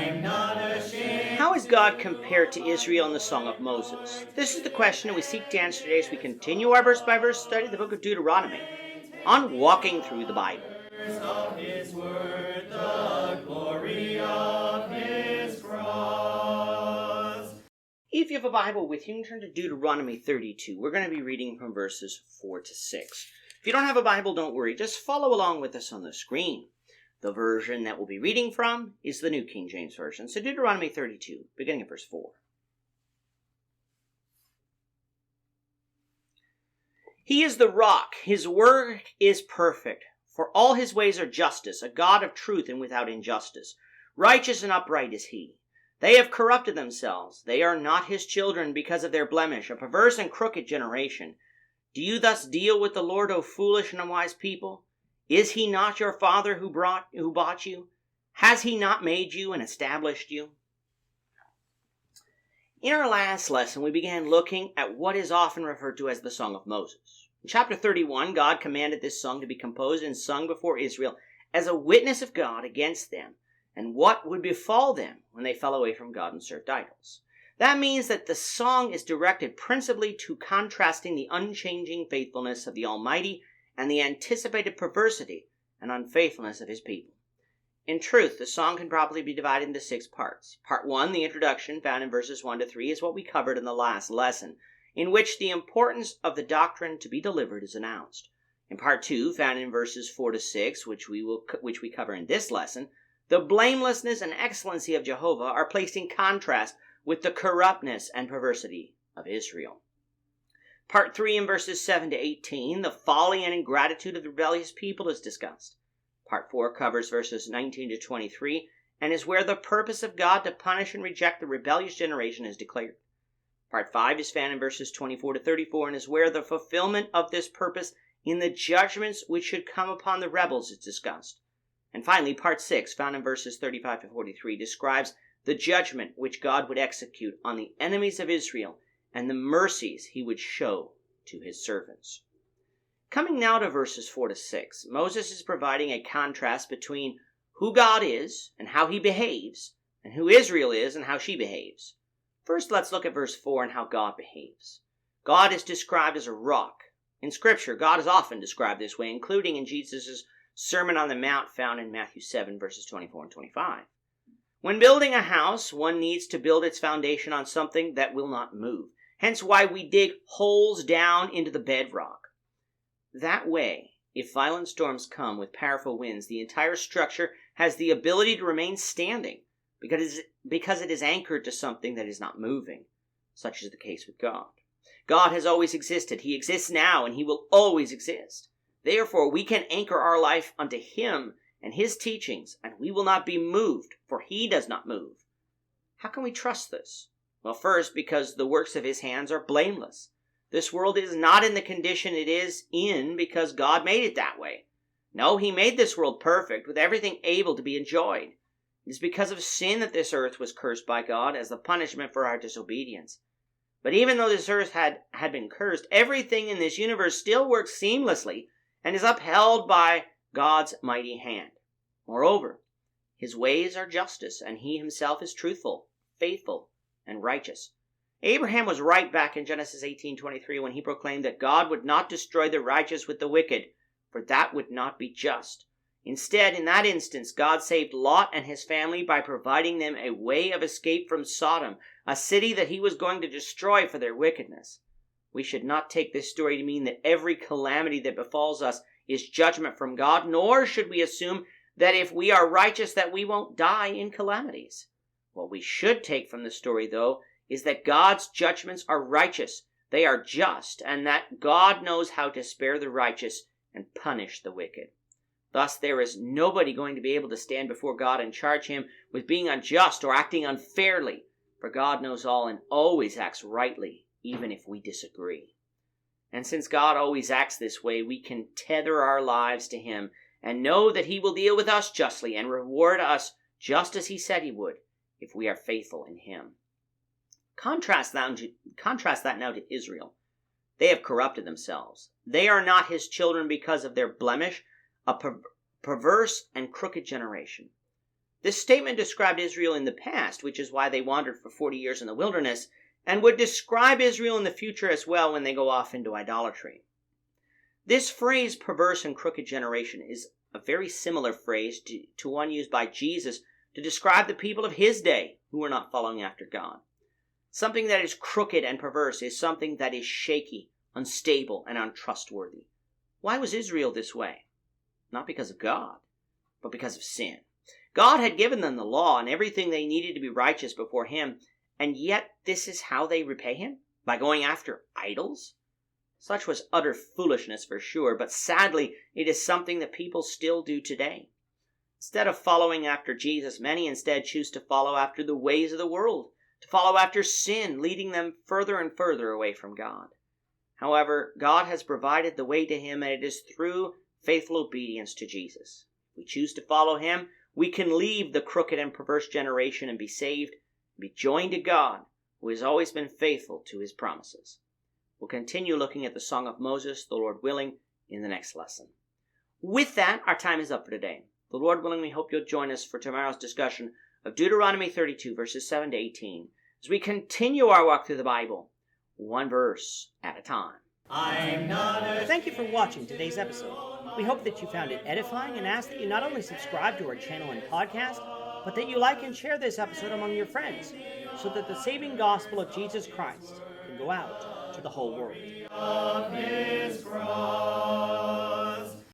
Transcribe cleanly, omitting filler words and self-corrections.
How is God compared to Israel in the Song of Moses? This is the question we seek to answer today as we continue our verse-by-verse study of the book of Deuteronomy on Walking Through the Bible. If you have a Bible with you, you can turn to Deuteronomy 32. We're going to be reading from verses 4 to 6. If you don't have a Bible, don't worry. Just follow along with us on the screen. The version that we'll be reading from is the New King James Version. So Deuteronomy 32, beginning at verse 4. He is the rock. His work is perfect. For all his ways are justice, a God of truth and without injustice. Righteous and upright is he. They have corrupted themselves. They are not his children because of their blemish, a perverse and crooked generation. Do you thus deal with the Lord, O foolish and unwise people? Is he not your father who bought you? Has he not made you and established you? In our last lesson, we began looking at what is often referred to as the Song of Moses. In chapter 31, God commanded this song to be composed and sung before Israel as a witness of God against them, and what would befall them when they fell away from God and served idols. That means that the song is directed principally to contrasting the unchanging faithfulness of the Almighty and the anticipated perversity and unfaithfulness of his people. In truth, the song can probably be divided into 6 parts. Part 1, the introduction, found in verses 1 to 3, is what we covered in the last lesson, in which the importance of the doctrine to be delivered is announced. In Part 2, found in verses 4 to 6, which we cover in this lesson, the blamelessness and excellency of Jehovah are placed in contrast with the corruptness and perversity of Israel. Part 3 in verses 7 to 18, the folly and ingratitude of the rebellious people is discussed. Part 4 covers verses 19 to 23 and is where the purpose of God to punish and reject the rebellious generation is declared. Part 5 is found in verses 24 to 34 and is where the fulfillment of this purpose in the judgments which should come upon the rebels is discussed. And finally, Part 6, found in verses 35 to 43, describes the judgment which God would execute on the enemies of Israel and the mercies he would show to his servants. Coming now to verses 4 to 6, Moses is providing a contrast between who God is and how he behaves, and who Israel is and how she behaves. First, let's look at verse 4 and how God behaves. God is described as a rock. In Scripture, God is often described this way, including in Jesus' Sermon on the Mount found in Matthew 7, verses 24 and 25. When building a house, one needs to build its foundation on something that will not move. Hence why we dig holes down into the bedrock. That way, if violent storms come with powerful winds, the entire structure has the ability to remain standing because it is anchored to something that is not moving. Such is the case with God. God has always existed. He exists now, and he will always exist. Therefore, we can anchor our life unto him and his teachings, and we will not be moved, for he does not move. How can we trust this? Well, first, because the works of his hands are blameless. This world is not in the condition it is in because God made it that way. No, he made this world perfect, with everything able to be enjoyed. It is because of sin that this earth was cursed by God as the punishment for our disobedience. But even though this earth had been cursed, everything in this universe still works seamlessly and is upheld by God's mighty hand. Moreover, his ways are justice, and he himself is truthful, faithful, and righteous. Abraham was right back in Genesis 18:23 when he proclaimed that God would not destroy the righteous with the wicked, for that would not be just. Instead, in that instance, God saved Lot and his family by providing them a way of escape from Sodom, a city that he was going to destroy for their wickedness. We should not take this story to mean that every calamity that befalls us is judgment from God, nor should we assume that if we are righteous that we won't die in calamities. What we should take from the story, though, is that God's judgments are righteous, they are just, and that God knows how to spare the righteous and punish the wicked. Thus, there is nobody going to be able to stand before God and charge him with being unjust or acting unfairly, for God knows all and always acts rightly, even if we disagree. And since God always acts this way, we can tether our lives to him and know that he will deal with us justly and reward us just as he said he would if we are faithful in him. Contrast that now to Israel. They have corrupted themselves. They are not his children because of their blemish, a perverse and crooked generation. This statement described Israel in the past, which is why they wandered for 40 years in the wilderness, and would describe Israel in the future as well when they go off into idolatry. This phrase, perverse and crooked generation, is a very similar phrase to one used by Jesus to describe the people of his day who were not following after God. Something that is crooked and perverse is something that is shaky, unstable, and untrustworthy. Why was Israel this way? Not because of God, but because of sin. God had given them the law and everything they needed to be righteous before him, and yet this is how they repay him? By going after idols? Such was utter foolishness for sure, but sadly it is something that people still do today. Instead of following after Jesus, many instead choose to follow after the ways of the world, to follow after sin, leading them further and further away from God. However, God has provided the way to him, and it is through faithful obedience to Jesus. If we choose to follow him, we can leave the crooked and perverse generation and be saved, and be joined to God, who has always been faithful to his promises. We'll continue looking at the Song of Moses, the Lord willing, in the next lesson. With that, our time is up for today. The Lord willing, we hope you'll join us for tomorrow's discussion of Deuteronomy 32, verses 7 to 18, as we continue our walk through the Bible, one verse at a time. Thank you for watching today's episode. We hope that you found it edifying and ask that you not only subscribe to our channel and podcast, but that you like and share this episode among your friends, so that the saving gospel of Jesus Christ can go out to the whole world.